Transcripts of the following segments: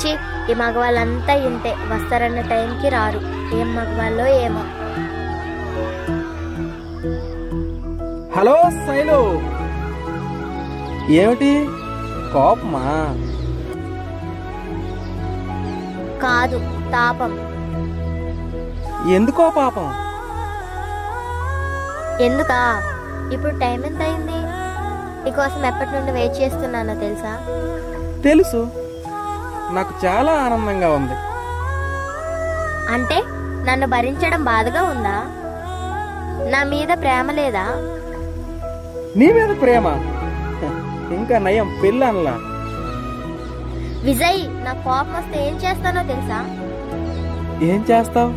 చిచి, ఈ మగవాళ్ళంతా ఇంతే, వస్తారన్న టైంకి రారు. ఏం మగవాళ్ళో ఏమో. హలో శైలు, ఏమిటి కోపమా? కాదు, తాపం. ఎందుకో పాపం? ఎందుకా? ఇప్పుడు టైం ఎంత అయింది? నీకోసం ఎప్పటి నుండి వెయిట్ చేస్తున్నానో తెలుసా? తెలుసు. నాకు చాలా ఆనందంగా ఉంది. అంటే నన్ను భరించడం బాధగా ఉందా? నా మీద ప్రేమ లేదా? నీ మీద ప్రేమ? ఇంకా నయం, పెళ్ళనలా. విజయ్, నా కోపం వస్తే ఏం చేస్తానో తెలుసా? ఏం చేస్తావు?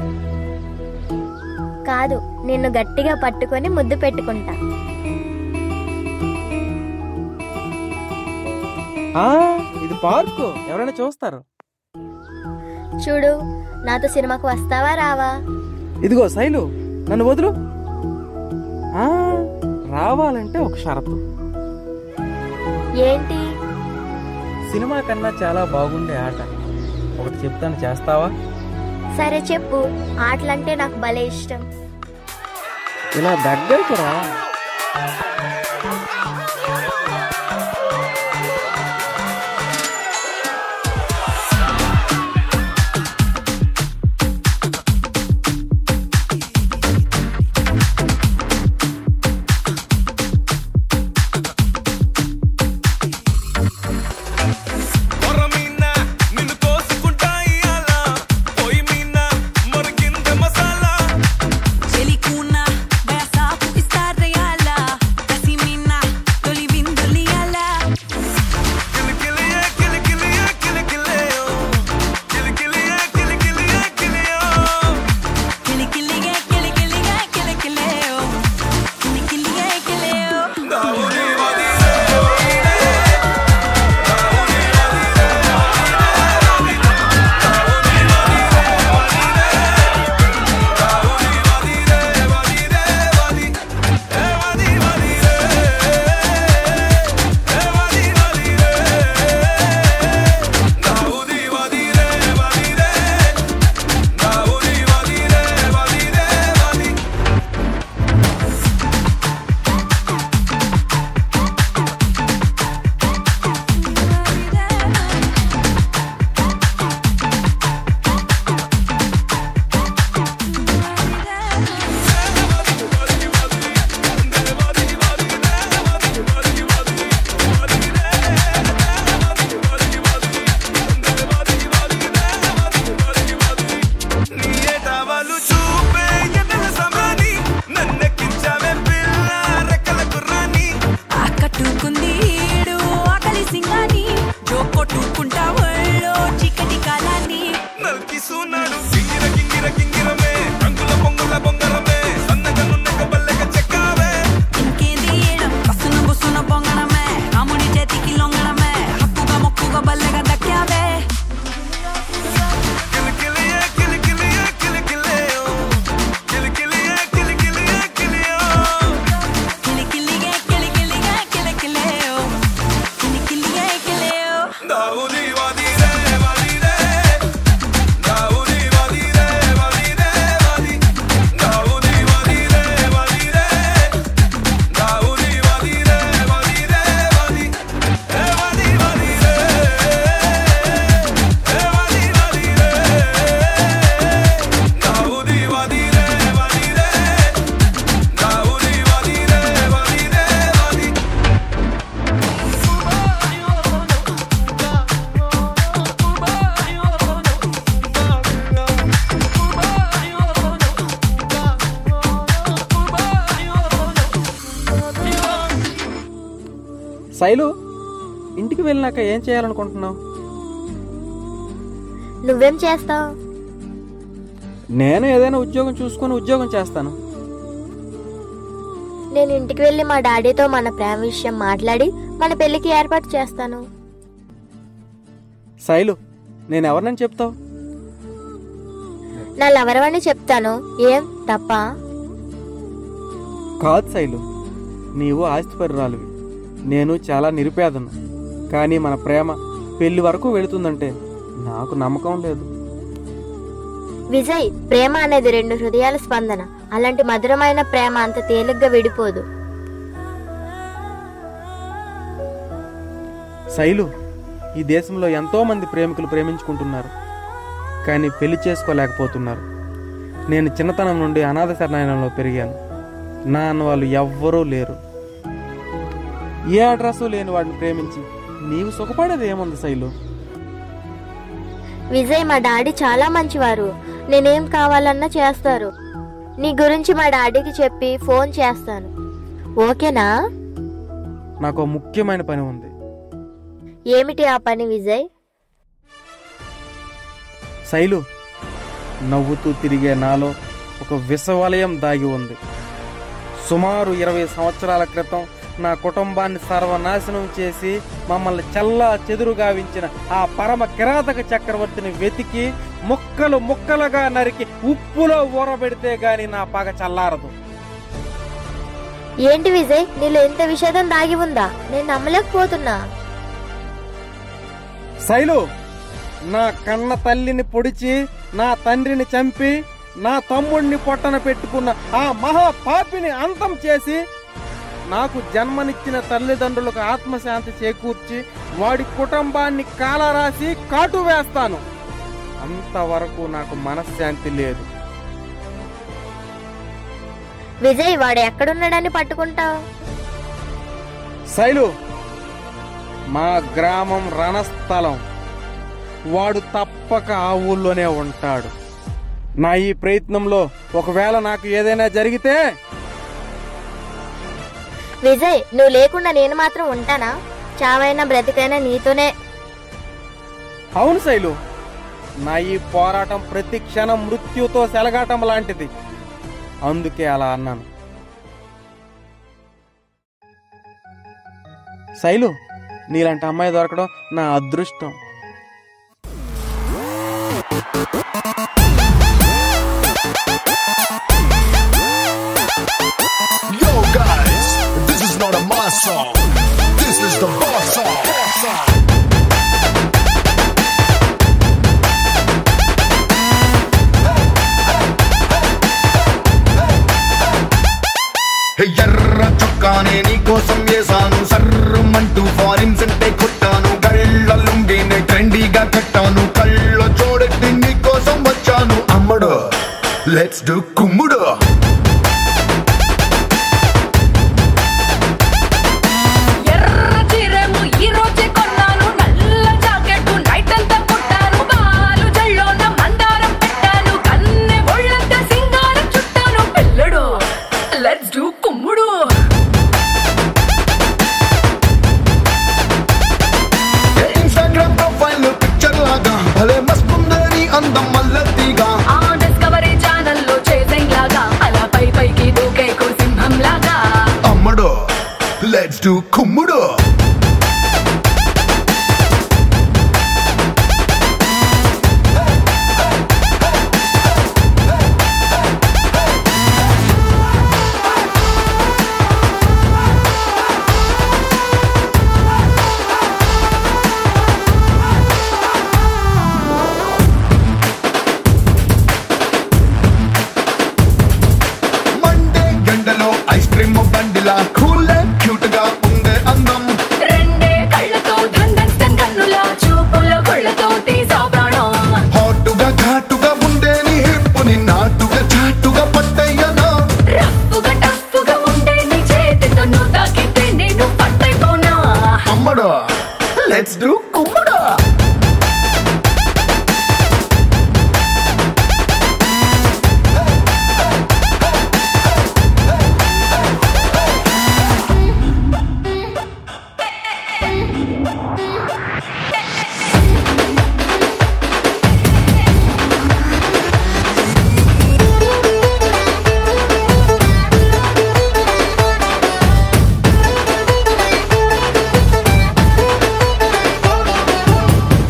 కాదు, నిన్ను గట్టిగా పట్టుకొని ముద్దు పెట్టుకుంటా. ఇది పార్కు, ఎవరైనా చూస్తారు. చూడు, నాతో సినిమాకు వస్తావా రావా? ఇదిగో శైలు, నన్ను వదులు. రావాలంటే ఒక షరతు. ఏంటి? సినిమా కన్నా చాలా బాగుండే ఆట ఒకటి చెప్తాను, చేస్తావా? సరే చెప్పు. ఆటలంటే నాకు భలే ఇష్టం. ఇలా దగ్గరకు రా. శైలు, ఇంటికి వెళ్ళినాక ఏం చేయాలనుకుంటున్నావు? నువ్వేం చేస్తావు? నేను ఏదైనా ఉద్యోగం చూసుకొని ఉద్యోగం చేస్తాను. నేను ఇంటికి వెళ్ళి మా డాడీతో మన ప్రేమ విషయం మాట్లాడి మన పెళ్లికి ఏర్పాటు చేస్తాను. శైలు, నేను ఎవరినని చెప్తావు? నా లవరవని చెప్తాను. ఏం తప్ప? కాదు శైలు, నీవు ఆస్తిపరురాలివి, నేను చాలా నిరుపేదను. కానీ మన ప్రేమ పెళ్లి వరకు వెళుతుందంటే నాకు నమ్మకం లేదు. విజయ్, ప్రేమ అనేది 2 హృదయాల స్పందన. అలాంటి మధురమైన ప్రేమ అంత తేలిగ్గా విడిపోదు. శైలు, ఈ దేశంలో ఎంతో మంది ప్రేమికులు ప్రేమించుకుంటున్నారు, కానీ పెళ్లి చేసుకోలేకపోతున్నారు. నేను చిన్నతనం నుండి అనాథ శరణాలయంలో పెరిగాను. నా అన్న వాళ్ళు ఎవ్వరూ లేరు. ఏ అడ్రస్ లేని వాడిని ప్రేమించి నీవు సుఖపడేది ఏముంది శైలు? విజయ్, మా డాడీ చాలా మంచివారు. నేనేం కావాలన్నా చేస్తారు. నీ గురించి మా డాడీకి చెప్పి ఫోన్ చేస్తాను, ఓకేనా? నాకు ముఖ్యమైన పని ఉంది. ఏమిటి ఆ పని విజయ్? శైలు, నవ్వుతూ తిరిగే నాలో ఒక విషవలయం దాగి ఉంది. సుమారు 20 సంవత్సరాల క్రితం నా కుటుంబాన్ని సర్వనాశనం చేసి మమ్మల్ని చల్లా చెదురుగావించిన ఆ పరమ కిరాతక చక్రవర్తిని వెతికి ముక్కలు ముక్కలుగా నరికి ఉప్పులో ఊరబెడితే గాని నా పగ చల్లారదు. ఏంటి విజయ్, నీలో ఎంత విషాదం దాగి ఉందా? నేను నమ్మలేకపోతున్నా. శైలు, నా కన్న తల్లిని పొడిచి నా తండ్రిని చంపి నా తమ్ముడిని పొట్టన పెట్టుకున్న ఆ మహా పాపిని అంతం చేసి నాకు జన్మనిచ్చిన తల్లిదండ్రులకు ఆత్మశాంతి చేకూర్చి వాడి కుటుంబాన్ని కాలరాసి కాటు వేస్తాను. అంతవరకు నాకు మనశ్శాంతి లేదు. విజయ్, వాడు ఎక్కడున్నాడని పట్టుకుంటావు? శైలు, మా గ్రామం రణస్థలం. వాడు తప్పక ఆ ఊళ్ళోనే ఉంటాడు. నా ఈ ప్రయత్నంలో ఒకవేళ నాకు ఏదైనా జరిగితే... విజయ్, నువ్వు లేకుండా నేను మాత్రం ఉంటానా? చావైనా బ్రతికైనా నీతోనే. అవును శైలు, నా ఈ పోరాటం ప్రతి క్షణం మృత్యుతో సెలగాటం లాంటిది. అందుకే అలా అన్నాను. శైలు, నీలాంటి అమ్మాయి దొరకడం నా అదృష్టం. Yo guys, this is not a mass song. This is the boss song. ఎర్ర చొక్కానే నీ కోసం వేసాను, సర్రమంటూ ఫారిన్ సెంటే కొట్టాను, గళ్ళ లుంగిని ట్రెండీగా కట్టాను, కళ్ళ చూడెట్టి నీ కోసం వచ్చాను. అమ్మడు, లెట్స్ డు కుమ్ముడు. Let's do kummudu. Monday gandalo ice cream bandila cool cute ga unde andam rende kallато dhandan kannula choopula kollato teesa pranam hot ga ghat ga unde ni hip ni naatu ga chaatu ga pattayana tough ga unde ni chethito nu takitte nenu pattai pona ammada let's do kummuda.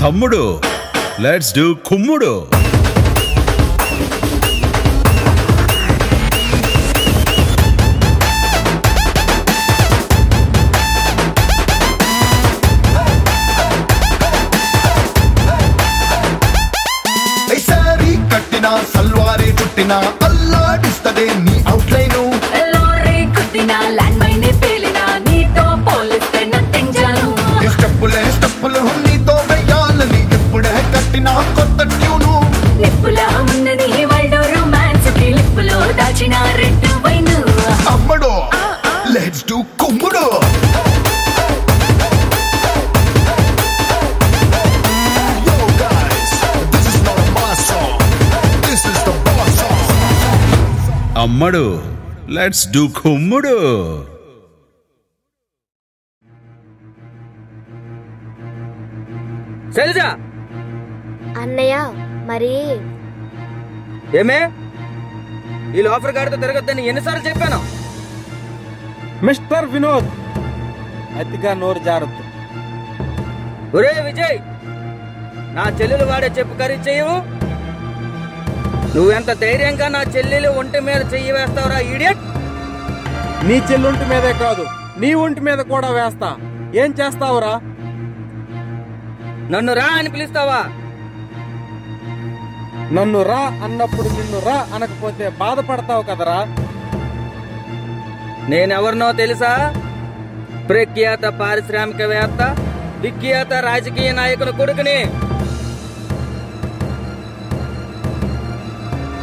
తమ్ముడు, let's do కుమ్ముడు. కొట్టినా అల్లాడిస్తదే నీ outline. Lorry కుట్టినా land mine పేలినా నీతో పోలిస్తే nothing Janu. స్టెప్పులు నీతో వెయ్యాలని ఎప్పుడే కట్టినా కొత్త ట్యూను. నిప్పులా ఉన్నది వరల్డ్ రొమాన్స్ కి లిప్పులో దాచిన రెడ్ వైన్. అమ్మడు లెట్స్ డు కుమ్ముడు. అమ్మడు లెట్స్ డూ కుమ్ముడు. శైలజ, అన్నయ్య మరి ఏమే ఈ లోఫర్ గాడితో తిరగద్దని ఎన్నిసార్లు చెప్పాను? మిస్టర్ వినోద్, అతిగా నోరు జారద్దు. ఒరే విజయ్, నా చెల్లెలు వాడే చెప్పు ఖరీదు చెయ్యవు. నువ్వెంత ధైర్యంగా నా చెల్లెలు ఒంటి మీద చెయ్యి వేస్తావురా ఈడియట్? నీ చెల్లుంటి మీదే కాదు, నీ ఒంటి మీద కూడా వేస్తా. ఏం చేస్తావురా? నన్ను రా అని పిలుస్తావా? నన్ను రా అన్నప్పుడు నిన్ను రా అనకపోతే బాధపడతావు కదరా. నేనెవరినో తెలుసా? ప్రఖ్యాత పారిశ్రామికవేత్త, విఖ్యాత రాజకీయ నాయకుల కొడుకుని.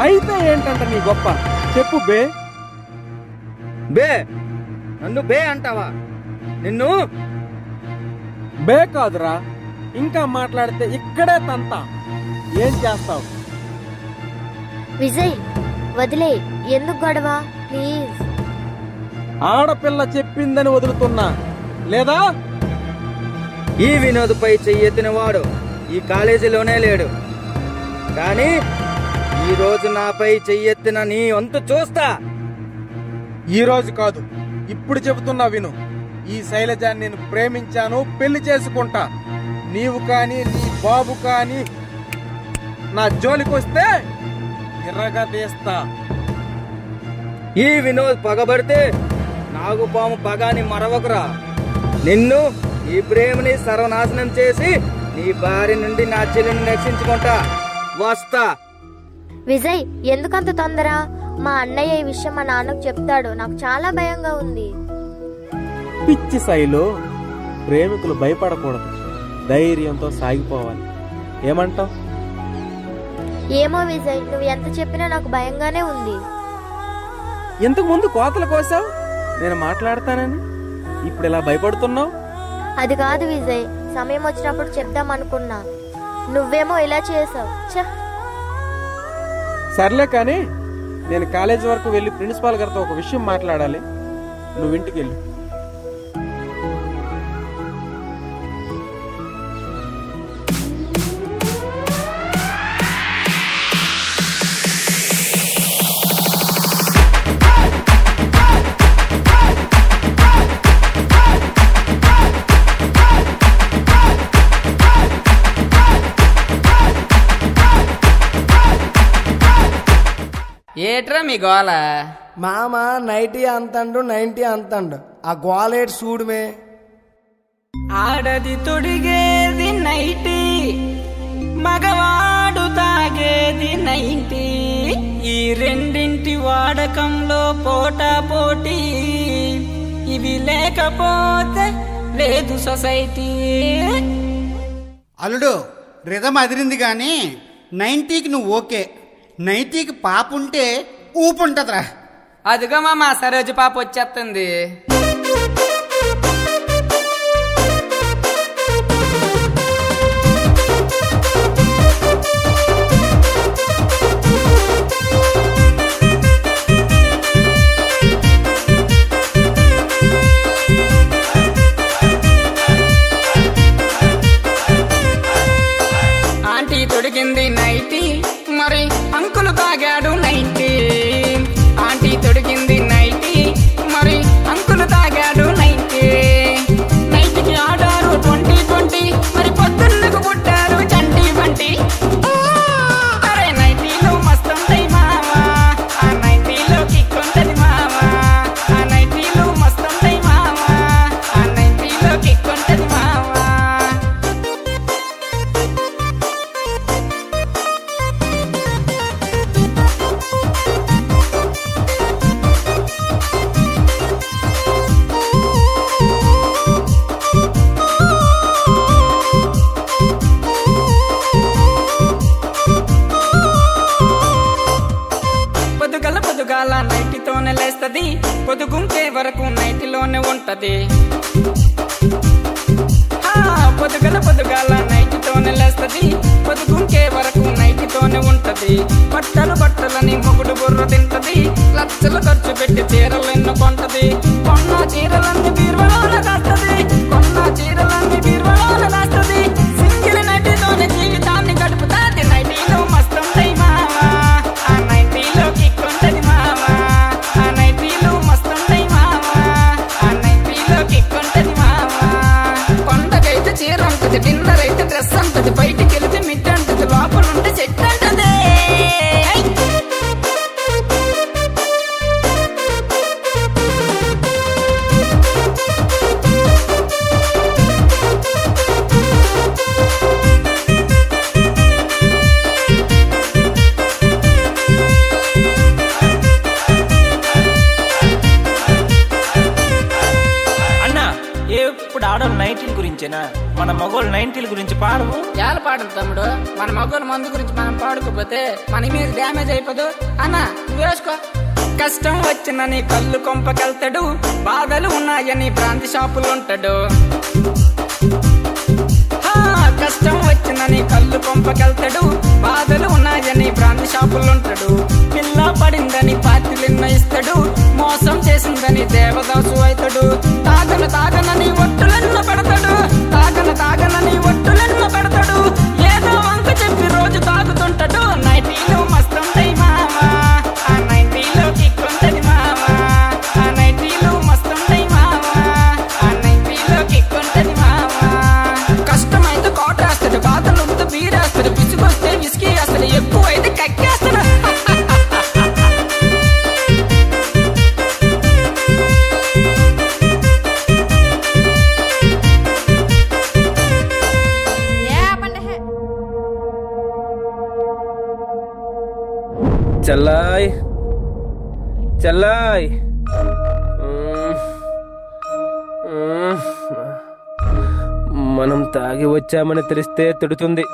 అయితే ఏంటంట నీ గొప్ప? చెప్పు బే. బే? నన్ను బే అంటావా? నిన్ను బే కాదురా, ఇంకా మాట్లాడితే ఇక్కడే తంతా. ఏం చేస్తావు? విజయ్ వదిలే, ఎందుకు గొడవ ప్లీజ్. ఆడపిల్ల చెప్పిందని వదులుతున్నా లేదా? ఈ వినోద్ పై చెయ్యెత్తిన వాడు ఈ కాలేజీలోనే లేడు. కానీ ఈ రోజు నాపై చెయ్యెత్తిన నీ వంతు చూస్తా. ఈ రోజు కాదు, ఇప్పుడు చెబుతున్నా విను. ఈ శైలజాన్ని నేను ప్రేమించాను, పెళ్లి చేసుకుంటా. నీవు కానీ నీ బాబు కానీ నా జోలికొస్తే ఎర్రగా తీస్తా. ఈ వినోద్ పగబడితే నాగుపాము పగాని మరవకురా. నిన్ను, ఈ ప్రేమని సర్వనాశనం చేసి నీ భార్య నుండి నా చెల్లిని రక్షించుకుంటా. వస్తా. విజయ్ ఎందుకంత తొందర? మా అన్నయ్య ఈ విషయం మా నాన్నకు చెప్తాడు, నాకు చాలా భయంగా ఉంది. పిచ్చి శైలు, ప్రేమికులు భయపడకూడదు, ధైర్యంతో సాగిపోవాలి. ఏమంటావ్? ఏమో విజయ్, నువ్వు ఎంత చెప్పినా నాకు భయంగానే ఉంది. ఇంతకు ముందు కోతల కోసావు నేను మాట్లాడతానని, ఇప్పుడు ఇలా భయపడుతున్నావు. అది కాదు విజయ్, సమయం వచ్చినప్పుడు చెప్దాం అనుకున్నా, నువ్వేమో ఇలా చేసావు. ఛ! సర్లే కానీ నేను కాలేజీ వరకు వెళ్ళి ప్రిన్సిపాల్ గారితో ఒక విషయం మాట్లాడాలి. నువ్వు ఇంటికి వెళ్ళు. ఏట్రా మీ గోల? మామ 90 అంతండు 90 అంతండు, ఆ గోలేట్ చూడుమే. ఆడది తొడిగేది 90, మగవాడు తాగేది 90. ఈ రెండింటి వాడకంలో పోటా పోటీ, ఇవి లేకపోతే లేదు సొసైటీ. అల్లుడు రిధం అదిరింది కానీ 90కి నువ్వు ఓకే, 90కి పాప ఉంటే ఊపు ఉంటదిరా. అదిగో మా సరోజు పాప వచ్చేస్తుంది. ఆంటీ తొడిగింది 90, మరి అంకులు తాగాడు 90. ఆంటీ తొడిగింది 90, మరి అంకులు తాగాడు పొద్దుగాల నైటితోనే లేస్తది, పొదుగుంకే వరకు నైటిలోనే ఉంటది. పొద్దుగాల నైటితోనే లేస్తది, పొదుగుంకే వరకు నైటితోనే ఉంటది. బట్టలని మొగుడు బుర్ర తింటది, లక్షలు ఖర్చు పెట్టి చీరలు ఎన్నో కొంటది. కొన్న చీరలన్నీ బీరువాలోన దాస్తది, కొన్న చీరలన్నీ బీరువాలోన దాస్తది. సింగిల్ నైటితోనే జీవితాన్ని గడుపుతాది. నైటీలో మస్తుంటాయి మావా, ఆ నైటీలో కిక్కుంటది మావా, ఆ నైటీలో మస్తుంటాయి మావా, ఆ నైటీలో కిక్కుంటది మావా. కొండకైతే చీర అంటది, డిన్నర్ అయితే డ్రెస్ అంటది, బయటికి వెళితే మిడ్ అంటది, లోపల ఉంటే సెట్ అంటది. ఆడవాళ్ళు నైటీల గురించేనా? మన మగోళ్ళు నైటీల గురించి పాడవు. ఎలా పాడదు తమ్ముడు? మన మగోళ్ళ మందు గురించి మనం పాడుకోపోతే మన మీద డ్యామేజ్ అయిపోదు. అన్న వేసుకో. కష్టం వచ్చినని కళ్ళు కొంపకెళ్తాడు, బాధలు ఉన్నాయని బ్రాంతి షాపులు ఉంటాడు. కష్టం వచ్చినని కళ్ళు కొంపకెళ్తాడు, బాధలు ఉన్నాయని బ్రాంతి షాపులు ఉంటాడు. పిల్ల పడిందని పార్టీలెన్నో ఇస్తాడు, మోసం చేసిందని దేవదాసు అవుతాడు. తాగనని ఒట్టులెన్నో పెడతాడు, తాగనని ఒట్టులెన్నో పెడతాడు. ఏదో వంక చెప్పి రోజు తాగుతుంటాడు. నైటీలు మస్తుంటాయి మావా, ఆ నైటీలో కిక్కుంటది మావా, ఆ నైటీలు మస్తుంటాయి మావా, ఆ నైటీలో కిక్కుంటది మావా. కష్టమైతే కోటేస్తాడు, బాధలుంటే బీరేస్తాడు, పిసుకొస్తే విసికి వేస్తాడు, ఎక్కువైతే కక్కేస్తాడు. చల్లాయ్ చల్లాయ్, మనం తాగి వచ్చామని తెలిస్తే తిడుతుంది,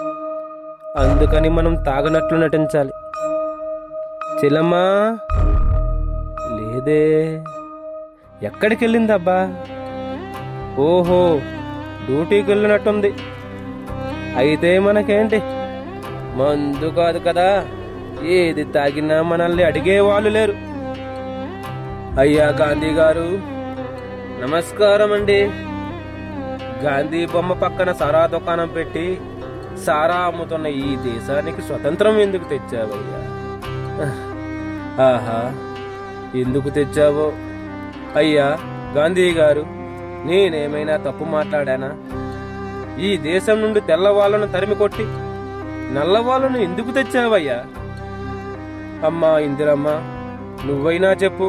అందుకని మనం తాగనట్లు నటించాలి. చెల్లమ్మా లేదే, ఎక్కడికి వెళ్ళిందబ్బా? ఓహో, డ్యూటీకి వెళ్ళినట్టుంది. అయితే మనకేంటి, మందు కాదు కదా, ఏది తాగినా మనల్ని అడిగేవాళ్ళు లేరు. అయ్యా గాంధీ గారు నమస్కారం అండి. గాంధీ బొమ్మ పక్కన సారా దుకాణం పెట్టి సారా అమ్ముతున్న ఈ దేశానికి స్వతంత్రం ఎందుకు తెచ్చావయ్యా? ఆహా, ఎందుకు తెచ్చావో? అయ్యా గాంధీ గారు, నేనేమైనా తప్పు మాట్లాడానా? ఈ దేశం నుండి తెల్లవాళ్ళను తరిమి కొట్టి నల్లవాళ్ళను ఎందుకు తెచ్చావయ్యా? అమ్మా ఇందిరమ్మ, నువ్వైనా చెప్పు.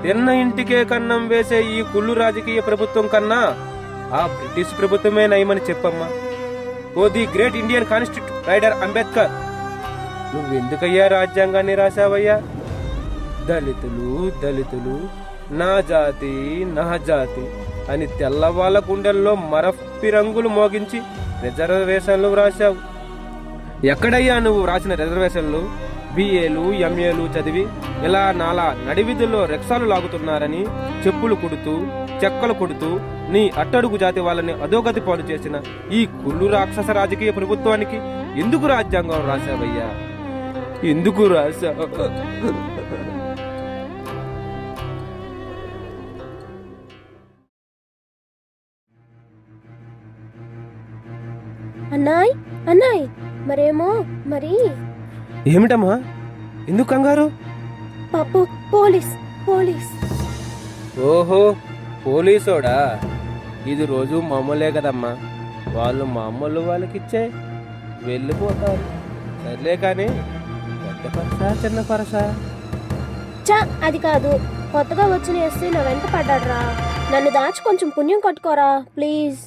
తిన్న ఇంటికే కన్నం వేసే ఈ కుళ్ళు రాజకీయ ప్రభుత్వం కన్నా ఆ బ్రిటిష్ ప్రభుత్వమే నయమని చెప్పమ్మా. Oh the great Indian constitute writer Ambedkar, నువ్వెందుకయ్యా రాజ్యాంగాన్ని రాశావయ్యా? దళితులు దళితులు, నా జాతి నా జాతి అని తెల్లవాళ్ళ గుండెల్లో మరప్పి రంగులు మోగించి రిజర్వేషన్లు రాశావు. ఎక్కడయ్యా నువ్వు రాసిన రిజర్వేషన్లు? బిఏలు ఎంఏలు చదివి ఇలా నాలా నడివిధుల్లో రిక్షాలు లాగుతున్నారని చెప్పులు కొడుతూ చెక్కలు కొడుతూ నీ అట్టడుగు జాతి వాళ్ళని అధోగతి పాలు చేసిన ఈ కుళ్ళు రాక్షస రాజకీయ ప్రభుత్వానికి ఎందుకు రాజ్యాంగం రాశావయ్యా? ఎందుకు రాశావు? అన్నాయ్ అన్నాయ్, మరేమో మరి. ఏమిటమ్మా, ఎందుకు కంగారు? పాపు, పోలీస్ పోలీస్. ఓహో, పోలీసోడా? ఇది రోజు మామూలే కదమ్మా, వాళ్ళు మామూలు వాళ్ళకిచ్చే వెళ్ళిపోతారు. సర్లే కానీ పెద్ద పరసా చిన్న పరసా? చా, అది కాదు, కొత్తగా వచ్చిన ఎస్సీ నా వెంట పడ్డాడ్రా. నన్ను దాచి కొంచెం పుణ్యం కట్టుకోరా ప్లీజ్.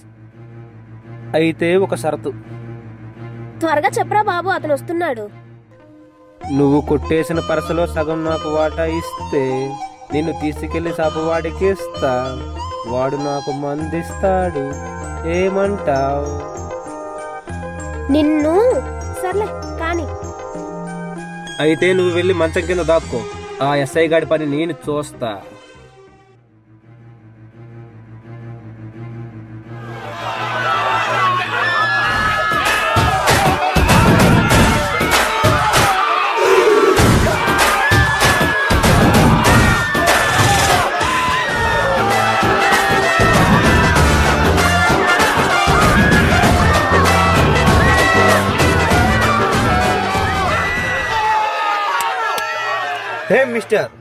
అయితే ఒక షరతు. త్వరగా చెప్పరా బాబు, అతను వస్తున్నాడు. నువ్వు కొట్టేసిన పరసలో సగం నాకు వాటా ఇస్తే నిన్ను తీసుకెళ్లి సాపువాడికి ఇస్తా, వాడు నాకు మందిస్తాడు. ఏమంటావు? నిన్ను. సర్లే కానీ. అయితే నువ్వు వెళ్ళి మంచం కింద దాక్కో, ఆ ఎస్ఐ గాడి పని నేను చూస్తా. హే మిస్టర్,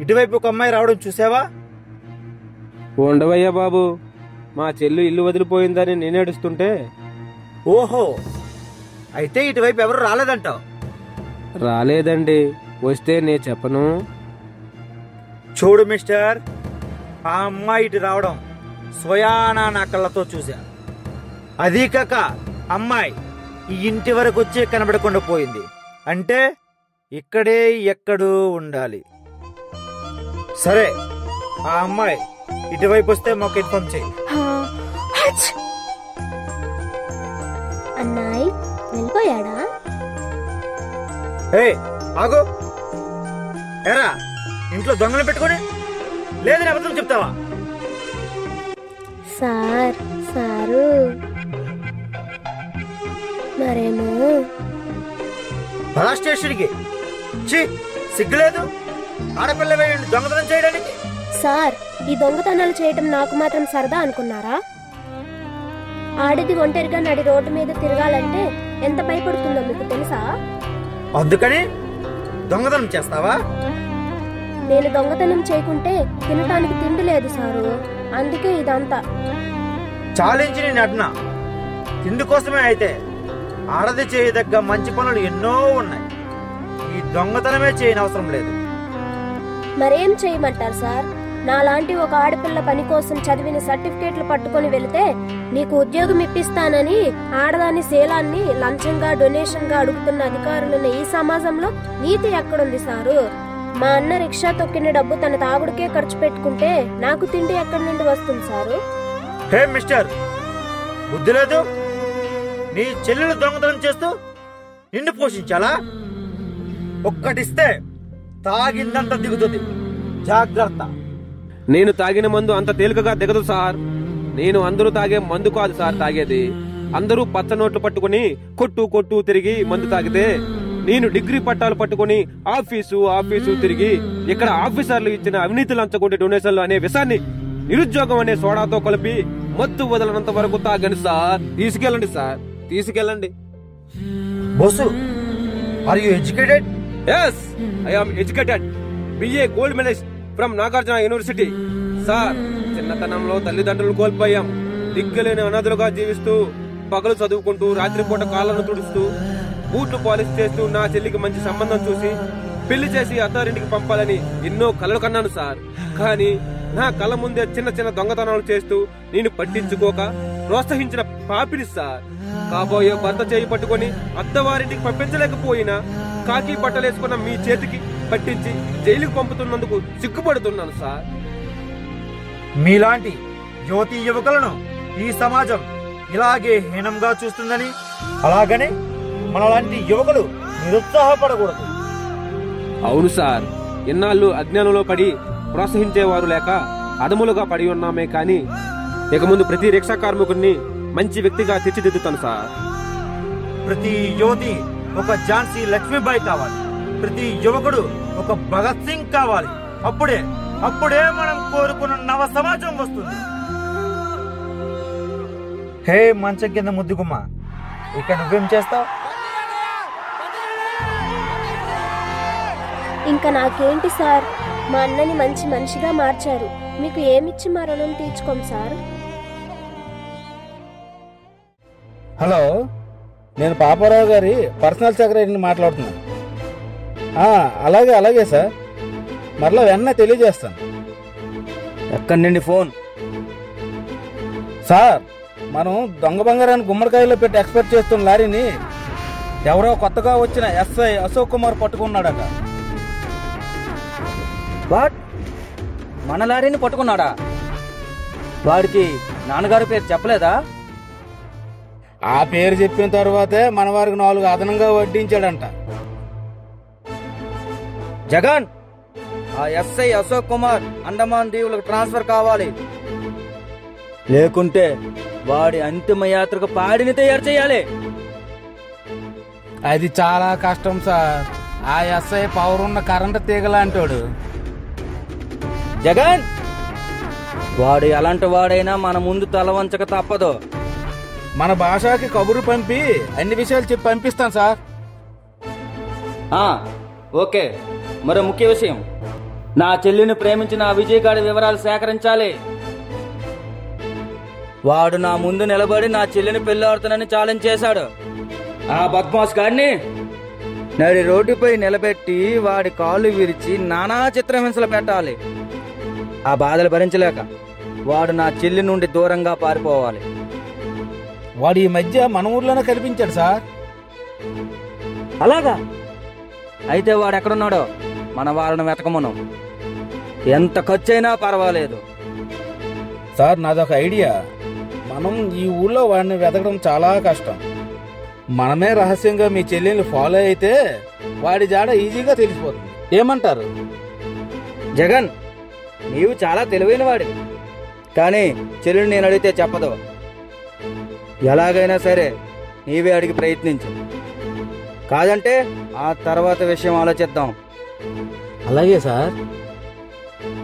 ఇటువైపు ఒక అమ్మాయి రావడం చూసావా? ఉండవయ్యా బాబు, మా చెల్లు ఇల్లు వదిలిపోయిందని నేను ఏడుస్తుంటే. ఓహో, అయితే ఇటువైపు ఎవరు రాలేదంటావు? రాలేదండి, వస్తే నేను చెప్పను. చూడు మిస్టర్, ఆ అమ్మాయి ఇటు రావడం స్వయానా నా కళ్ళతో చూసా. అదీ కాక అమ్మాయి ఈ ఇంటి వరకు వచ్చి కనబడకుండా పోయింది అంటే ఇక్కడే ఎక్కడూ ఉండాలి. సరే, ఆ అమ్మాయి ఇటువైపు వస్తే మాకు ఇన్ఫార్మ్ చేయి. అన్నాయ్ వెళ్ళిపోయాడా? ఏ ఆగు, ఎరా ఇంట్లో దొంగలు పెట్టుకొని లేదని అబద్ధం చెప్తావా? సారు మరేమో బలా స్టేషన్కి సిగ్గులేదు? ఆడపిల్ల వేయండి దొంగతనం చేయడానికి. సార్, ఈ దొంగతనాలు చేయటం నాకు మాత్రం సరదా అనుకున్నారా? ఆడిది ఒంటరిగా నడి రోడ్డు మీద తిరగాలంటే ఎంత భయపడుతుందో మీకు తెలుసా? అందుకని దొంగతనం చేస్తావా? నేను దొంగతనం చేయకుంటే తినటానికి తిండి లేదు సారు, అందుకే ఇదంతా. చాలించి నేను అడ్నా తిండి కోసమే అయితే ఆడది చేయదగ్గ మంచి పనులు ఎన్నో ఉన్నాయి. ఈ దొంగతనమే చేయని అవసరం లేదు. మరేం చేయమంటారు సార్? నాలాంటి ఒక ఆడపిల్ల పని కోసం చదివిన సర్టిఫికేట్లు పట్టుకొని వెళితే నీకు ఉద్యోగం ఇప్పిస్తానని ఆడదాని శీలాన్ని లంచంగా డొనేషన్ గా అడుగుతున్న అధికారులున్న ఈ సమాజంలో నీతి ఎక్కడుంది సారు? మా అన్న రిక్షా తొక్కిన డబ్బు తన తాగుడికే ఖర్చు పెట్టుకుంటే నాకు తిండి ఎక్కడి నుండి వస్తుంది సారు? హే మిస్టర్, బుద్ధి లేదు? నీ చెల్లెలు దొంగతనం చేస్తూ నిన్ను పోషించాలా? ఒక్కటిస్తే తాగిందంత దిగుతుంది, జాగ్రత్త. నేను తాగిన మందు అంత తేలికగా దిగదు సార్. నేను అందరూ తాగే మందు కాదు సార్ తాగేది. అందరూ పచ్చ నోట్లు పట్టుకుని కొట్టు తిరిగి మందు తాగితే, నేను డిగ్రీ పట్టాలు పట్టుకుని ఆఫీసు తిరిగి ఇక్కడ ఆఫీసర్లు ఇచ్చిన అవినీతి లంచగొండి డొనేషన్లు అనే విషయాన్ని నిరుద్యోగం అనే సోడాతో కలిపి మత్తు వదలనంత వరకు తాగండి సార్. తీసుకెళ్ళండి సార్, తీసుకెళ్ళండి. Boss, are you educated? yes, I am educated. BA gold medalist from Nagarjuna university. Sir, చిన్నతనంలో తల్లిదండ్రులు కోల్పోయాం. దిక్కులేని అనాథులుగా జీవిస్తూ పగలు చదువుకుంటూ రాత్రిపూట కాళ్ళను తుడుస్తూ బూట్లు పాలిష్ చేస్తూ నా చెల్లికి మంచి సంబంధం చూసి పెళ్లి చేసి అత్తారింటికి పంపాలని ఎన్నో కలలు కన్నాను సార్. కానీ నా కళ్ళ ముందే చిన్న దొంగతనాలు చేస్తూ నేను పట్టించుకోక ప్రోత్సహించిన పాపిని సార్. కాబోయే భర్త చేయి పట్టుకొని అత్తవారింటికి పంపించలేకపోయినా కాకి బట్టలేసుకున్న మీ చేతికి పట్టించి జైలుకు పంపుతున్నందుకు సిగ్గుపడుతున్నాను సార్. మీలాంటి యువతీ యువకులను ఈ సమాజం ఇలాగే హీనంగా చూస్తుందని, అలాగనే మనలాంటి యువకులు నిరుత్సాహపడకూడదు. అవును సార్, ఇన్నాళ్ళు అజ్ఞానంలో పడి ప్రోత్సహించేవారు లేక అదములుగా పడి ఉన్నామే. కానీ ఇక ముందు ప్రతి రిక్షా కార్మికుడిని మంచి వ్యక్తిగా తీర్చిదిద్దుతాను సార్. ప్రతి యువతి ఒక ఝాన్సీ లక్ష్మీబాయి కావాలి, ప్రతి యువకుడు ఒక భగత్ సింగ్ కావాలి. అప్పుడే మనం కోరుకున్న నవ సమాజం వస్తుంది. హే మంచం కింద ముద్దుగుమ్మ, ఇక నువ్వేం చేస్తావు? ఇంకా నాకేంటి సార్, మా అన్నని మంచి మనిషిగా మార్చారు. మీకు ఏమిచ్చి మా రుణం తీర్చుకోం సార్. హలో, నేను పాపారావు గారి పర్సనల్ సెక్రటరీని మాట్లాడుతున్నాను. అలాగే సార్, మరలా వెన్న తెలియజేస్తాను. ఎక్కడి నుండి ఫోన్? సార్, మనం దొంగ బంగారాన్ని గుమ్మడికాయలో పెట్టి ఎక్స్పెక్ట్ చేస్తున్న లారీని ఎవరో కొత్తగా వచ్చిన ఎస్ఐ అశోక్ కుమార్ పట్టుకున్నాడట. వాట్? మన లారీని పట్టుకున్నాడా? వాడికి నాన్నగారి పేరు చెప్పలేదా? ఆ పేరు చెప్పిన తర్వాతే మన వారికి 4 అదనంగా వడ్డించాడంట. జగన్, ఆ ఎస్ఐ అశోక్ కుమార్ అండమాన్ దీవులకు ట్రాన్స్ఫర్ కావాలి, లేకుంటే వాడి అంతిమ యాత్రకు పాడిని తయారు చేయాలి. అది చాలా కష్టం సార్. ఆ ఎస్ఐ పవర్ ఉన్న కరెంటు తీగలాంటోడు. జగన్, వాడు ఎలాంటి వాడైనా మన ముందు తల వంచక తప్పదు. మన భాషకి కబురు పంపి అన్ని విషయాలు చెప్పి పంపిస్తాను సార్. ఓకే. మరో ముఖ్య విషయం, నా చెల్లిని ప్రేమించిన ఆ విజయ్ గారి వివరాలు సేకరించాలి. వాడు నా ముందు నిలబడి నా చెల్లిని పెళ్లాడుతానని ఛాలెంజ్ చేశాడు. ఆ బద్మాస్ గాడిని నడి రోడ్డుపై నిలబెట్టి వాడి కాళ్ళు విరిచి నానా చిత్రహింసలు పెట్టాలి. ఆ బాధలు భరించలేక వాడు నా చెల్లి నుండి దూరంగా పారిపోవాలి. వాడు ఈ మధ్య మన ఊర్లోనే కనిపించాడు సార్. అలాగా? అయితే వాడు ఎక్కడున్నాడో మన వాళ్ళని వెతకమను. ఎంత ఖర్చైనా పర్వాలేదు. సార్, నాదొక ఐడియా. మనం ఈ ఊళ్ళో వాడిని వెతకడం చాలా కష్టం. మనమే రహస్యంగా మీ చెల్లెల్ని ఫాలో అయితే వాడి జాడ ఈజీగా తెలిసిపోతుంది. ఏమంటారు? జగన్, నీవు చాలా తెలివైన వాడివి, కానీ చెల్లిని నేను అడిగితే చెప్పదు. ఎలాగైనా సరే నీవే అడిగి ప్రయత్నించు. కాదంటే ఆ తర్వాత విషయం ఆలోచిద్దాం. అలాగే సార్.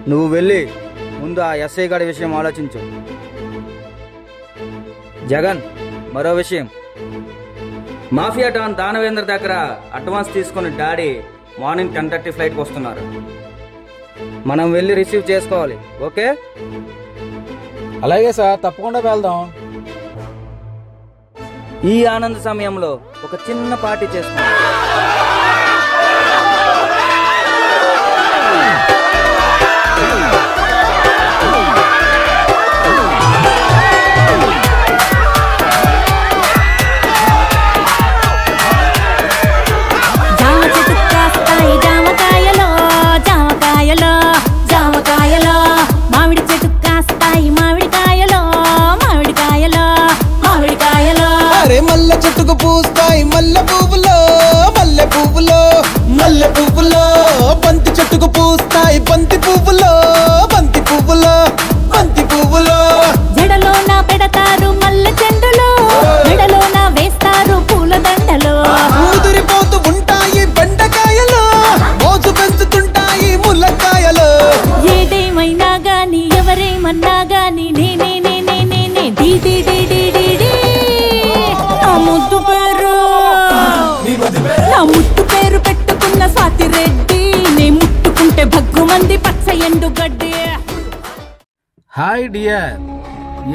నువ్వు వెళ్ళి ముందు ఆ ఎస్ఐ గారి విషయం ఆలోచించు. జగన్, మరో విషయం, మాఫియా డాన్ దానవేంద్ర దగ్గర అడ్వాన్స్ తీసుకుని డాడీ మార్నింగ్ 10:30 ఫ్లైట్కి వస్తున్నారు. మనం వెళ్ళి రిసీవ్ చేసుకోవాలి. ఓకే? అలాగే సార్, తప్పకుండా వెళ్దాం. ఈ ఆనంద సమయంలో ఒక చిన్న పార్టీ చేసుకుందాం. మామిడి చెట్టు కాస్తాయి మామిడికాయలో, మామిడికాయలో, మామిడికాయలో. అరే మల్లె చెట్టుకు పూస్తాయి మల్లె పువ్వులో, మల్లె పువ్వులో, మల్లె పువ్వులో. బంతి చెట్టుకు పూస్తాయి బంతి పువ్వులో, బంతి పువ్వులో, బంతి పువ్వులో. జడలోన పెడతారు మల్లె చెండులో, మెడలోన వేస్తారు పూల దండలో. ముదిరిపోతూ ఉంటాయి బెండకాయలు, మోజు పెంచుతుంటాయి ముల్లకాయలు. ఏదేమైనా గాని ఎవరేమన్నా గాని నేనే నేనే నేనే డి డి డి డి డి డి. నా ముద్దు పేరు పెట్టుకున్న సాతిరెడ్డి, నే ముట్టుకుంటే భగ్గుమంది పచ్చ ఎండు గడ్డి. హాయ్ డియర్,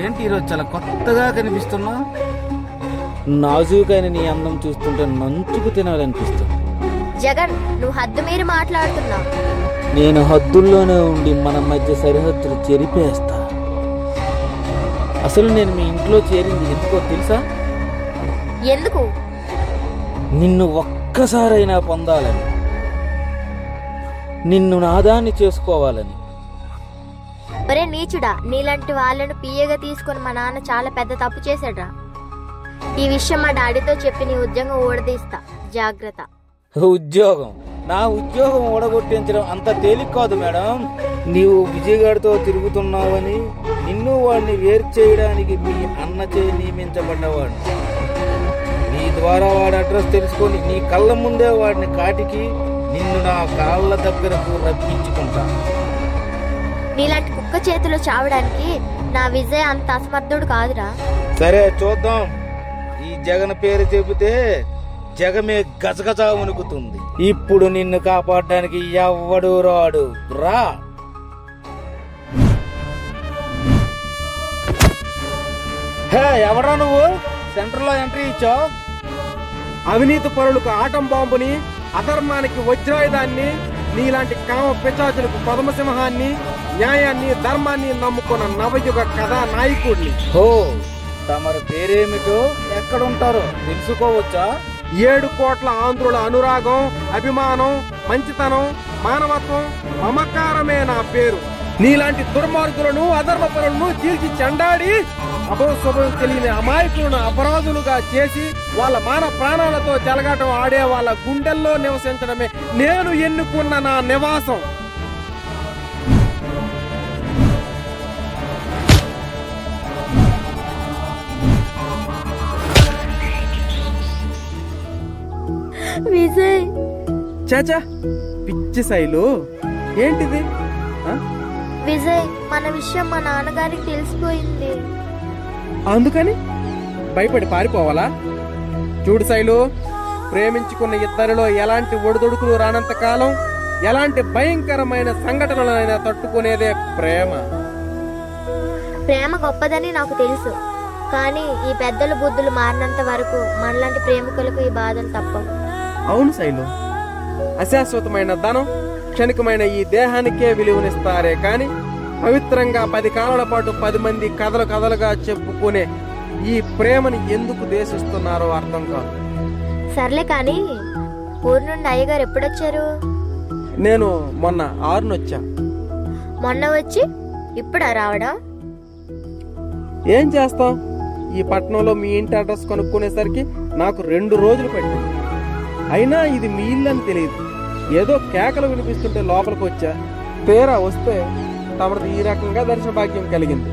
ఏంటి ఈరోజు చాలా కొత్తగా కనిపిస్తున్నా? నాజూకైన నీ అందం చూస్తుంటే నంచుకు తినాలనిపిస్తుంది. జగన్, నువ్వు హద్దు మీరు మాట్లాడుతున్నావు. నేను హద్దుల్లోనే ఉండి మన మధ్య సరిహద్దులు చెరిపేస్తా. అసలు నేను మీ ఇంట్లో చేరింది ఎందుకో తెలుసా? ఎందుకు? నిన్ను ఒక్కసారైనా పొందాలని, నిన్ను నాదాన్ని చేసుకోవాలని. ఒరే నీచుడా, నీలాంటి వాళ్ళను పియ్యగా తీసుకుని మా నాన్న చాలా పెద్ద తప్పు చేశాడ్రా. ఈ విషయం మా డాడీతో చెప్పి నీ ఉద్యోగం ఊడదీస్తా, జాగ్రత్త. ఉద్యోగం? నా ఉద్యోగం ఊడగొట్టించడం అంత తేలిక కాదు మేడం. నీవు విజయగాడితో తిరుగుతున్నావని నిన్ను వాడిని వేరు చేయడానికి మీ అన్న చేయి నియమించబడ్డవాడు. నీ ద్వారా వాడి అడ్రస్ తెలుసుకొని నీ కళ్ళ ముందే వాడిని కాటికి నిన్ను నా కాళ్ళ దగ్గరకు రప్పించుకుంటా. నీలాంటి కుక్క చేతిలో చావడానికి నా విజయ్ అంత అసమర్థుడు కాదురా. సరే చూద్దాం. ఈ జగన్ పేరు చెబితే జగమే గజగజ వణుకుతుంది. ఇప్పుడు నిన్ను కాపాడడానికి ఎవ్వడు రాడు. రా. హే, ఎవరా నువ్వు? సెంటర్ లో ఎంట్రీ ఇచ్చావు. అవినీతి పరులకు ఆటం బాంబుని, అధర్మానికి వజ్రాయుధాన్ని, నీలాంటి కామ పిశాచులకు పద్మసింహాన్ని, న్యాయాన్ని ధర్మాన్ని నమ్ముకున్న నవయుగ కథా నాయకుడిని. హో, తమరు పేరేమిటో ఎక్కడుంటారో తెలుసుకోవచ్చా? 7 కోట్ల ఆంధ్రుల అనురాగం, అభిమానం, మంచితనం, మానవత్వం, మమకారమే నా పేరు. నీలాంటి దుర్మార్గులను, అధర్మపరులను చీల్చి చెండాడి అభోశుభం తెలియని అమాయకులను అపరాధులుగా చేసి వాళ్ళ మాన ప్రాణాలతో చెలగాటం ఆడే వాళ్ళ గుండెల్లో నివసించడమే నేను ఎన్నుకున్న నా నివాసం. విజయ్. చాచా పిచ్చి శైలు, ఏంటిది? విజయ్, మన విషయం మా నాన్నగారికి తెలిసిపోయింది. అందుకని భయపడి పారిపోవాలా? చూడు శైలు, ప్రేమించుకున్న ఇద్దరిలో ఎలాంటి ఒడిదొడుకులు రానంత కాలం ఎలాంటి భయంకరమైన సంఘటనలైనా తట్టుకునేదే ప్రేమ. ప్రేమ గొప్పదని నాకు తెలుసు, కానీ ఈ పెద్దల బుద్ధులు మారినంత వరకు మనలాంటి ప్రేమికులకు ఈ బాధలు తప్పవు. అవును శైలు, అశాశ్వతమైన ధనం, క్షణికమైన ఈ దేహానికే విలువనిస్తారే కాని పవిత్రంగా 10 కాలాల పాటు 10 మంది కథలు కథలుగా చెప్పుకునే ఈ ప్రేమని ఎందుకు దేశిస్తున్నారో అర్థం కాదు. సర్లే కానీ ఊరు నుండి అయ్యగారు ఎప్పుడొచ్చారు? నేను మొన్న 6న వచ్చా. మొన్న వచ్చి ఇప్పుడా రావడం? ఏం చేస్తాం, ఈ పట్టణంలో మీ ఇంటి అడ్రస్ కనుక్కునేసరికి నాకు 2 రోజులు పట్టింది. అయినా ఇది మీ ఇల్లు అని తెలియదు. ఏదో కేకలు వినిపిస్తుంటే లోపలికి వచ్చా. తీరా వస్తే తమకు ఈ రకంగా దర్శన భాగ్యం కలిగింది.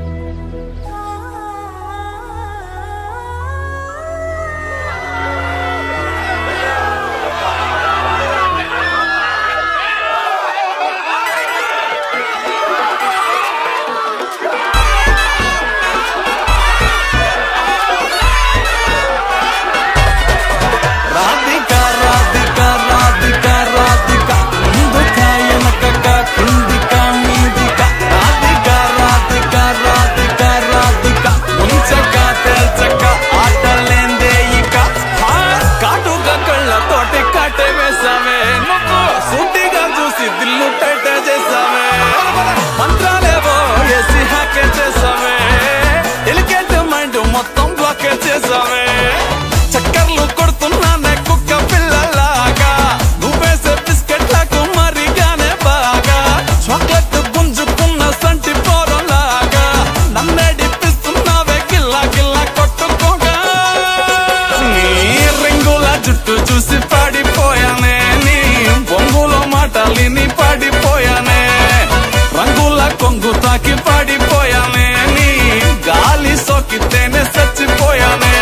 చక్కర్లు కొడుతున్నానే కుక్క పిల్లలాగా, నువ్వేసే బిస్కెట్లకు మరిగానే బాగా, చాక్లెట్ గుంజుకున్న సంటి పోరలాగా నన్నేడిపిస్తున్నావే గిల్లా గిల్లా కొట్టుకోగా. నీ రింగుల జుట్టు చూసి పాడిపోయానే, నీ బొంగులో మాటలిని పాడిపోయానే, రంగుల కొంగు తాకి పాడిపోయానే, నీ గాలి సోకితేనే చచ్చిపోయానే.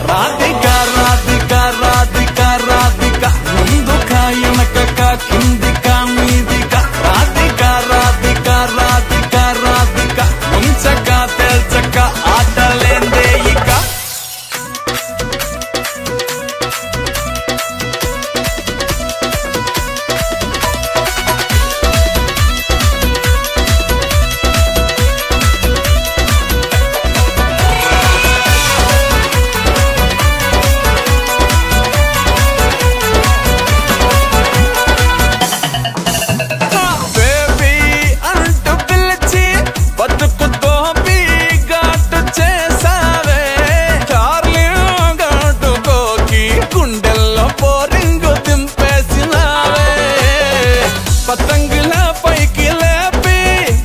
రాధికా రాధికా రాధికా రాధికా, ముందుకా వెనకకా కిందికా మీదికా, రాధికా రాధికా రాధికా రాధికా, ముంచక తెల్చక ఆటలేందే ఇక. బేబీ అంటూ పిలిచి బతుకుతో ఘాటు చేసావే, చార్లీ ఘాటుకోకి గుండెల్లో పోరింగు దింపేసినావే, పతంగుల పైకి లేపి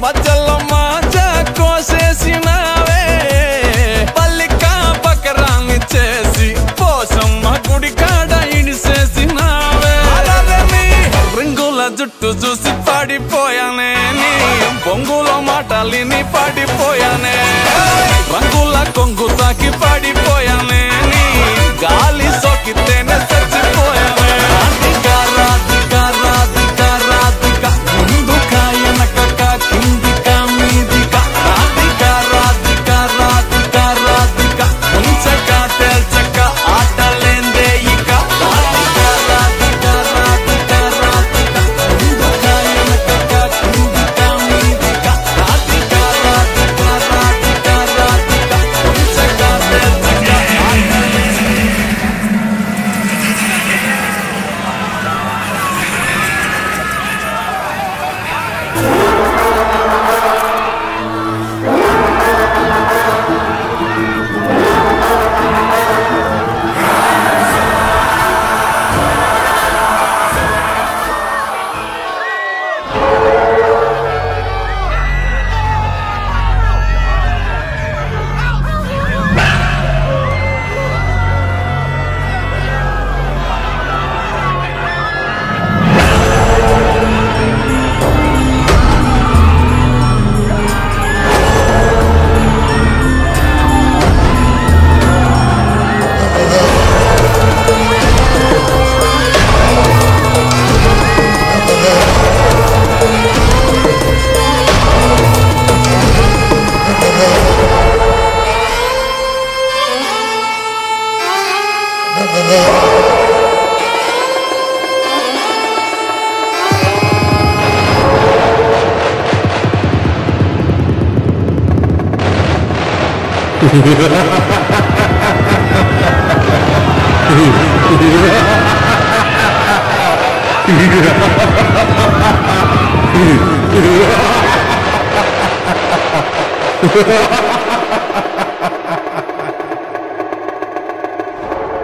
మధ్యలో మాజా కోసేసినావే, పల్లికా బకరాన్ని చేసి పోసమ్మ గుడి కాడ ఇడిసేసినావే. రింగుల జుట్టు చూసి పాడిపోయానే, నీ బొంగులో మాటలిని పాడిపోయానే, రంగుల కొంగు తాకి పాడిపోయానే, నీ గాలి సోకితేనే చచ్చిపోయానే. రాధికా రాధికా రాధికా రాధికా, ముందుకా వెనకకా కిందికా మీదికా, రాధికా రాధికా రాధికా రాధికా, ముంచక తెల్చక ఆటలేందే ఇక. రాధికా రాధికా రాధికా రాధికా, ముందుకా వెనకకా కిందికా మీదికా, రాధికా రాధికా రాధికా రాధికా, ముంచక తెల్చక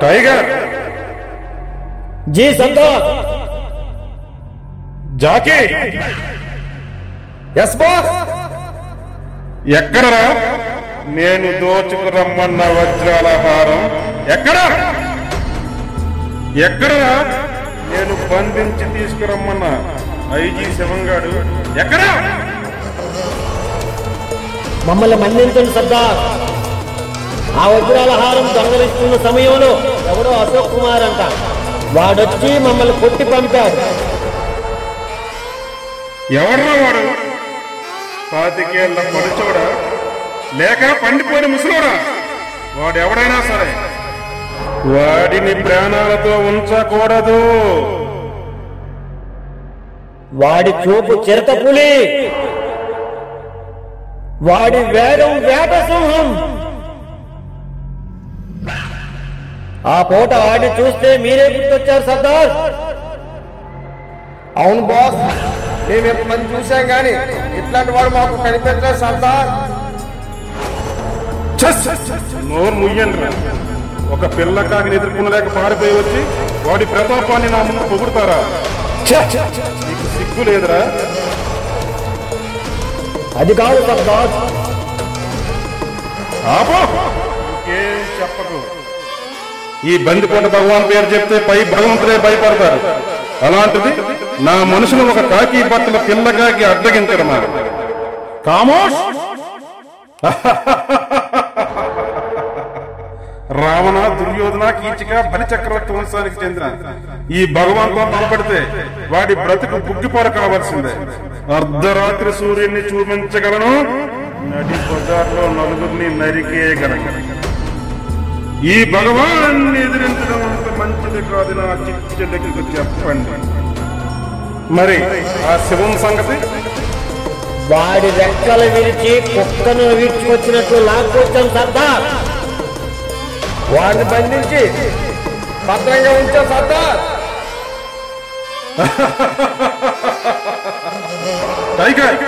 టైగర్ जी संतोष జాకీ यस बॉस ఎక్కడరా నేను దోచుకురమ్మన్న వజ్రాల హారం? ఎక్కడా ఎక్కడరా నేను బంధించి తీసుకురమ్మన్న ఐజీ శివంగాడు? ఎక్కడా? మమ్మల్ని మన్నించండి సర్దార్. ఆ వజ్రాల హారం దొంగలిస్తున్న సమయంలో ఎవడో అశోక్ కుమార్ అంట, వాడొచ్చి మమ్మల్ని కొట్టి పంపాడు. ఎవర్రా వాడు? 25 ఏళ్ల పడుచోడా లేక పండిపోయిన ముసలోడా? వాడెవడైనా సరే వాడిని ప్రాణాలతో ఉంచకూడదు. వాడి చూపు చిరతపులి, వాడి వేగం వేట సింహం. ఆ పూట వాడిని చూస్తే మీరే గుర్తొచ్చారు సర్దార్. అవును బాస్, మేము ఎంతమంది చూసాం గాని ఇట్లాంటి వాడు మాకు కనిపెట్టలేదు సర్దార్. నోరు ముయ్యండ్రా. ఒక పిల్ల కాకిని ఎదుర్కొనలేక పారిపోయి వచ్చి వాడి ప్రతాపాన్ని నా ముందు పొగుడతారా? నీకు సిగ్గు లేదురా? అది కాదు సర్దార్. ఆపో, ఇంకేం చెప్పకు. ఈ బందికొండ భగవాన్ పేరు చెప్తే పై భగవంతుడే భయపడతారు. అలాంటిది నా మనుషులు ఒక కాకి బట్టల పిల్లకాకి అడ్డగించడమా? కామోష్. రావణ, దుర్యోధన, కీచక, బలి చక్రవర్తి వంశానికి చెందిన ఈ భగవాన్తో తలపడితే వాడి బ్రతుకు బుగ్గిపార కావాల్సిందే. అర్ధరాత్రి సూర్యుడిని చూపించగలను, నడి బజార్లో నలుగురిని నరికేయగలను. ఈ భగవాన్ని ఎదిరించడం అంత మంచిది కాదు నా చిట్టెలకి చెప్పండి. మరి ఆ శివం సంగతి? వాడి రెక్కలు విరిచి కుక్కను విడిచికొచ్చినట్లు లాక్కొచ్చాం సర్దార్. వాడిని బంధించి భద్రంగా ఉంచాం సర్దార్. టైగర్,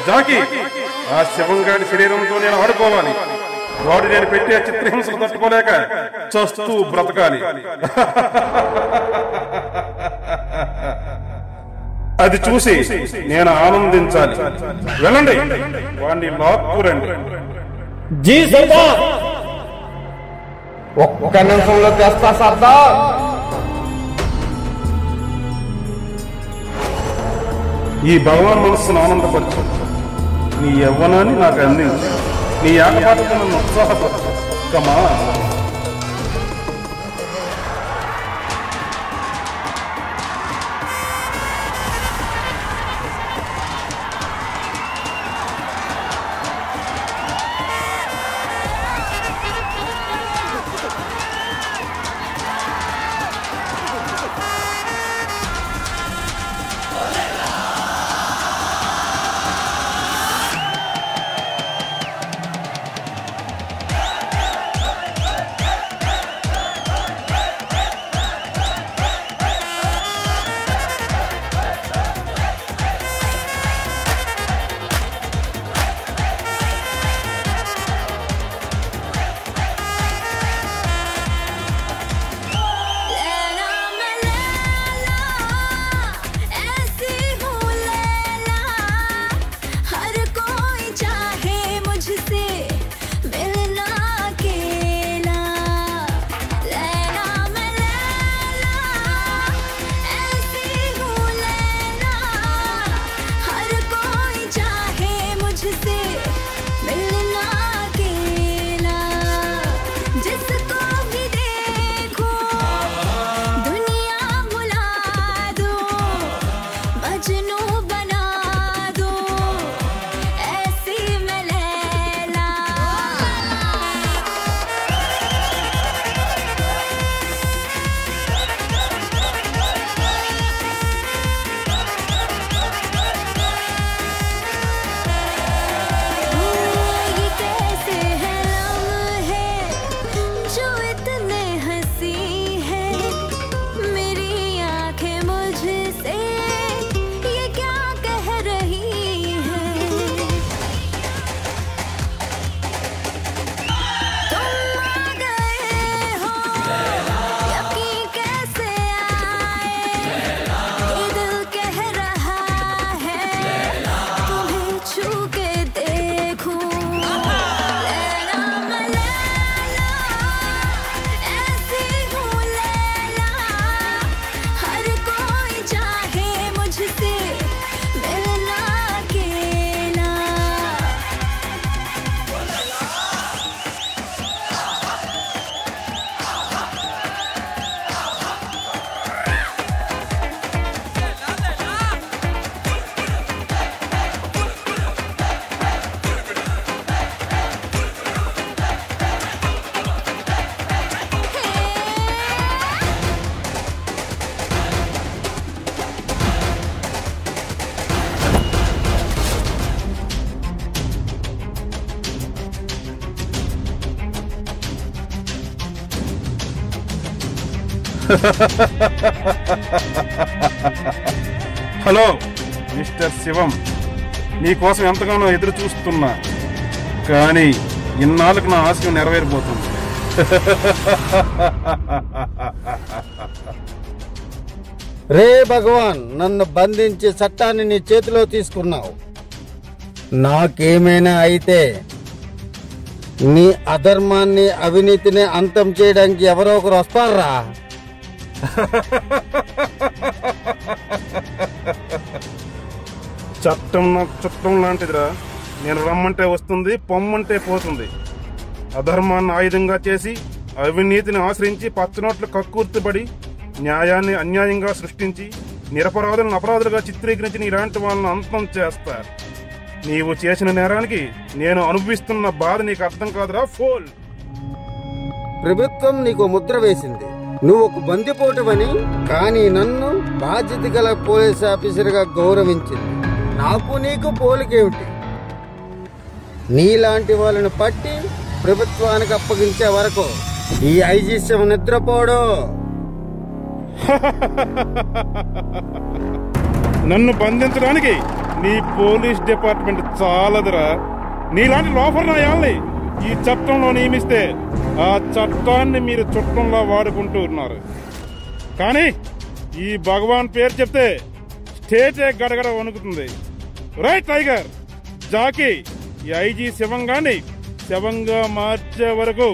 జాకీ, ఆ శివంగాడి శరీరంతో నేను ఆడుకోవాలి. వాడు నేను పెట్టే చిత్రహింసలు తట్టుకోలేక చస్తూ బ్రతకాలి. అది చూసి నేను ఆనందించాలి. వెళ్ళండి, వాడిని లాక్కురండి. జీ సర్దార్. ఒక్క నిమిషంలో తెస్తా సర్దార్. ఈ భగవాన్ మనస్సును ఆనందపరచు. నీ యవ్వనాన్ని నాకు అందించు. నీ ఆటపాటతో నన్ను ఉత్సాహపరచు. కమా. హలో మిస్టర్ శివం, నీకోసం ఎంతగానో ఎదురు చూస్తున్నా, కానీ ఇన్నాళ్ళకు నా ఆశయం నెరవేరిపోతుంది. రే భగవాన్, నన్ను బంధించి చట్టాన్ని నీ చేతిలో తీసుకున్నావు. నాకేమైనా అయితే నీ అధర్మాన్ని అవినీతిని అంతం చేయడానికి ఎవరో ఒకరు వస్తారా? చట్టం నాకు చుట్టం లాంటిదిరా. నేను రమ్మంటే వస్తుంది, పొమ్మంటే పోతుంది. అధర్మాన్ని ఆయుధంగా చేసి అవినీతిని ఆశ్రయించి పచ్చనోట్లు కక్కుర్తిపడి న్యాయాన్ని అన్యాయంగా సృష్టించి నిరపరాధులను అపరాధులుగా చిత్రీకరించి ఇలాంటి వాళ్ళని అంతం చేస్తా. నీవు చేసిన నేరానికి నేను అనుభవిస్తున్న బాధ నీకు అర్థం కాదురా ఫోల్. ప్రభుత్వం నీకు ముద్ర వేసింది, నువ్వు ఒక బందిపోటువని. కానీ నన్ను బాధ్యత గల పోలీస్ ఆఫీసర్గా గౌరవించింది. నాకు నీకు పోలికేమిటి? నీలాంటి వాళ్ళని పట్టి ప్రభుత్వానికి అప్పగించే వరకు ఈ ఐజీఎం నిద్రపోడు. నన్ను బంధించడానికి నీ పోలీస్ డిపార్ట్మెంట్ చాలదురా. నీలాంటి లోఫర్ నాయాల్ని ఈ చట్టంలో నియమిస్తే ఆ చట్టాన్ని మీరు చుట్టంలో వాడుకుంటూ ఉన్నారు. కానీ ఈ భగవాన్ పేరు చెప్తే స్టేటే గడగడ వణుకుతుంది. రైట్ టైగర్, జాకీ, ఈ ఐజీ శివంగాన్ని శవంగా మార్చే వరకు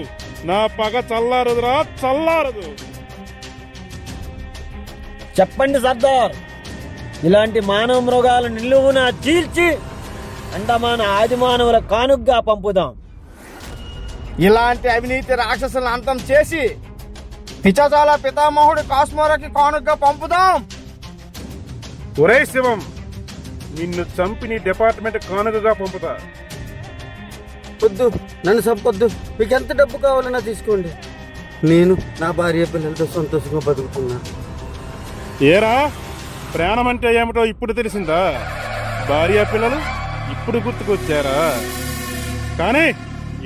నా పగ చల్లారదురా, చల్లారదు. చెప్పండి సర్దార్, ఇలాంటి మానవ మృగాలు నిలువున చీల్చి అండమాన ఆదిమానవుల కానుగ్గా పంపుదాం. ఇలాంటి అవినీతి రాక్షసులను అంతం చేసి పిచాచాల పితామహుడు కాశ్మీరకి కానుగ్గా పంపుదాం. ఒరే శివం, నిన్ను చంపి నీ డిపార్ట్మెంట్ కానుకగా పంపుతా. వద్దు, నన్ను చంపొద్దు. మీకు ఎంత డబ్బు కావాలన్నా తీసుకోండి. నేను నా భార్య పిల్లలతో సంతోషంగా బతుకుతున్నా. ఏరా, ప్రాణం అంటే ఏమిటో ఇప్పుడు తెలిసిందా? భార్య పిల్లలు ఇప్పుడు గుర్తుకొచ్చారా? కానీ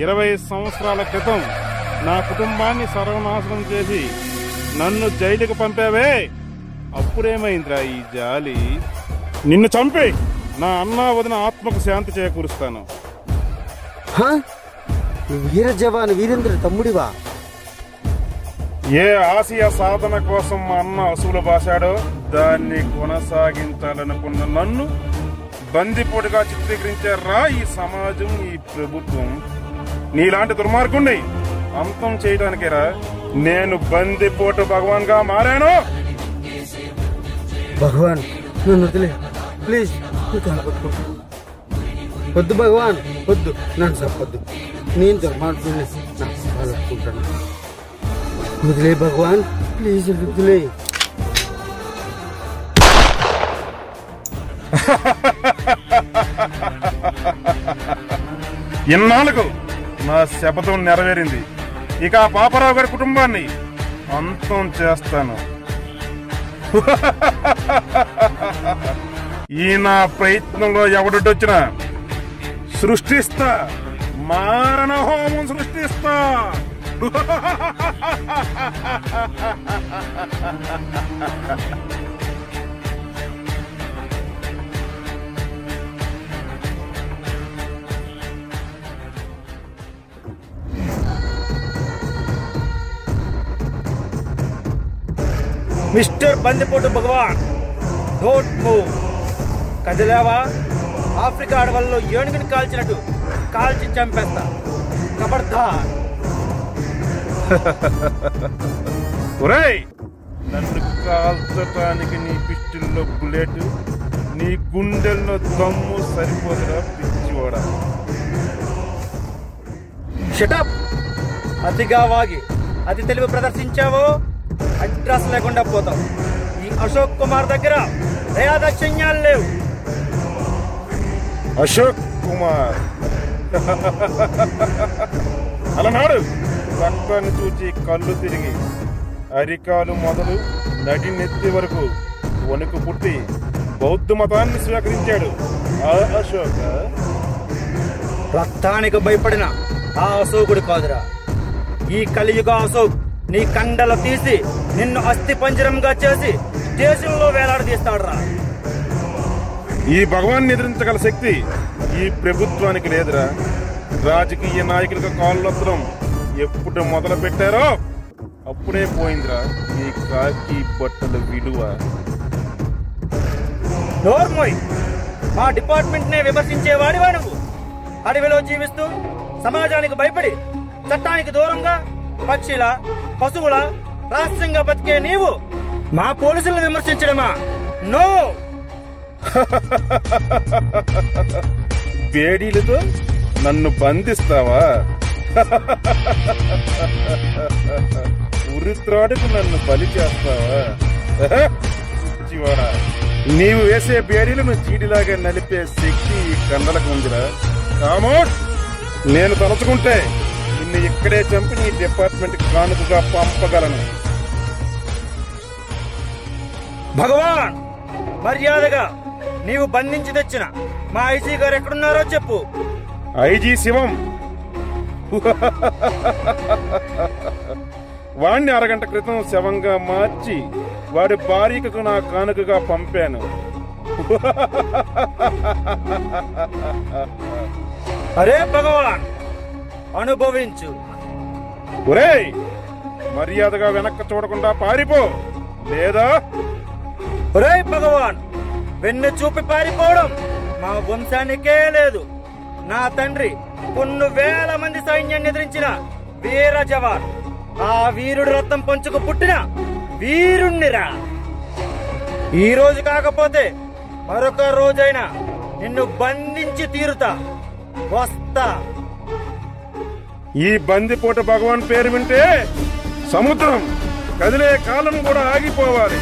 20 సంవత్సరాల క్రితం నా కుటుంబాన్ని సర్వనాశనం చేసి నన్ను జైలుకు పంపావే, అప్పుడేమైందిరా ఈ జాలి? నిన్ను చంపి నా అన్నా వదిన ఆత్మకు శాంతి చేకూరుస్తాను. వీర జవాన్ వీరేంద్ర తమ్ముడివా? ఏ ఆశయ సాధన కోసం మా అన్న అసూలు బాశాడో దాన్ని కొనసాగించాలనుకున్న నన్ను బందిపోటుగా చిత్రీకరించారా ఈ సమాజం, ఈ ప్రభుత్వం. నీలాంటి దుర్మార్గుణ్ణి అంతం చేయడానికేరా నేను బందిపోటు భగవాన్ గా మారాను. భగవాన్, నన్ను వదిలే ప్లీజ్. వద్దు భగవాన్, వద్దు, నన్ను చంపొద్దు. నేను దుర్మార్గుణ్ణి, నాకు అనుకుంటాను. వదిలే భగవాన్, ప్లీజ్ వదిలే. ఇన్నాళ్ళకు నా శపథం నెరవేరింది. ఇక ఆ పాపరావు గారి కుటుంబాన్ని అంతం చేస్తాను. ఈ నా ప్రయత్నంలో ఎవడొచ్చినా సృష్టిస్తా, మారణ హోమం సృష్టిస్తా. మిస్టర్ బందిపోటు భగవాన్, డోంట్ మూవ్. కదిలేవా ఆఫ్రికా అడవుల్లో ఏనుగుని కాల్చినట్టు కాల్చి చంపేస్తా. ఖబర్దార్. ఒరేయ్, నన్ను కాల్చటానికి నీ పిస్టిల్లో బుల్లెట్, నీ గుండెల్లో దమ్ము సరిపోదురా పిచ్చివాడా. షటప్. అతిగా వాగి అతి తెలివి ప్రదర్శించావో అడ్రస్ లేకుండా పోతావు. ఈ అశోక్ కుమార్ దగ్గర దయాదాక్షిణ్యాలు లేవు. అశోక్ కుమార్ అలనాడు రక్తాన్ని చూచి కళ్ళు తిరిగి అరికాలు మొదలు నడి నెత్తి వరకు వణుకు పుట్టి బౌద్ధ మతాన్ని స్వీకరించాడు ఆ అశోక్. రక్తానికి భయపడిన ఆ అశోకుడు కాదురా, ఈ కలియుగ అశోక్ నీ కండలు తీసి నిన్ను అస్థి పంజరంగా చేసి దేశంలో వేలాడదీస్తాడురా. ఈ భగవాన్ని ఎదిరించగల శక్తి ఈ ప్రభుత్వానికి లేదురా. రాజకీయ నాయకులకు కాళ్ళొత్తడం ఎప్పుడు మొదలు పెట్టారో అప్పుడే పోయిందిరా ఈ కాకి బట్టల విలువ. నోర్మోయ్, మా డిపార్ట్మెంట్ నే విమర్శించేవాడివా నువ్వు? అడవిలో జీవిస్తూ సమాజానికి భయపడి చట్టానికి దూరంగా పక్షిల పశువుల రహస్యంగా బతికే నీవు మా పోలీసులను విమర్శించడమా? నో. బేడీలతో నన్ను బంధిస్తావా? ఉరిత్రాడుకు నన్ను బలి చేస్తావా? చివరా నీవు వేసే బేడీలను చీడిలాగా నలిపే శక్తి ఈ కండలకు ఉందిరా. కామోట్, నేను తలుచుకుంటే నిన్ను ఇక్కడే చంపి నీ డిపార్ట్మెంట్ కానుకగా పంపగలను. భగవాన్, మర్యాదగా నీవు బంధించి తెచ్చిన మా ఐజీ గారు ఎక్కడున్నారో చెప్పు. ఐజీ శివం వాణ్ణి అరగంట క్రితం శవంగా మార్చి వాడి భార్యకు నా కానుకగా పంపాను. అరే భగవాన్, అనుభవించు. ఒరేయ్, మర్యాదగా వెనక్కి చూడకుండా పారిపో, లేదా ఒరే భగవాన్, వెన్ను చూపి పారిపోవడం మా వంశానికే లేదు. నా తండ్రి కొన్ని వేల మంది సైన్యాన్ని ఎదిరించిన వీర జవాన్, ఆ వీరుడు రక్తం పంచుకు పుట్టిన వీరుణ్ణిరా. ఈ రోజు కాకపోతే మరొక రోజైనా నిన్ను బంధించి తీరుతా. వస్తా. ఈ బందిపోట భగవాన్ పేరు వింటే సముద్రం కదిలే కాలం కూడా ఆగిపోవాలి.